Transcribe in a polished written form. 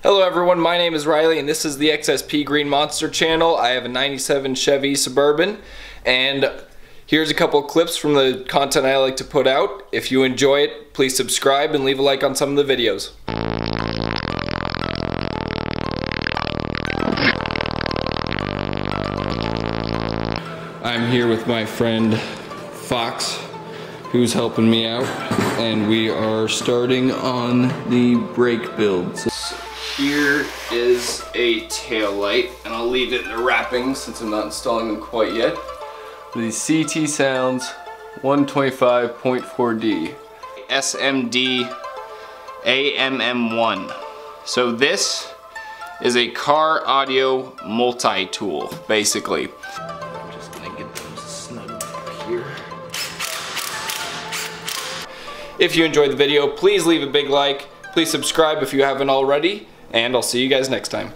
Hello everyone, my name is Riley and this is the XSP Green Monster channel. I have a 97 Chevy Suburban and here's a couple clips from the content I like to put out. If you enjoy it, please subscribe and leave a like on some of the videos. I'm here with my friend Fox, who's helping me out, and we are starting on the brake build. So here is a tail light, and I'll leave it in the wrapping since I'm not installing them quite yet. The CT Sounds 125.4D SMD AMM1. So this is a car audio multi-tool, basically. I'm just gonna get them snug up here. If you enjoyed the video, please leave a big like. Please subscribe if you haven't already, and I'll see you guys next time.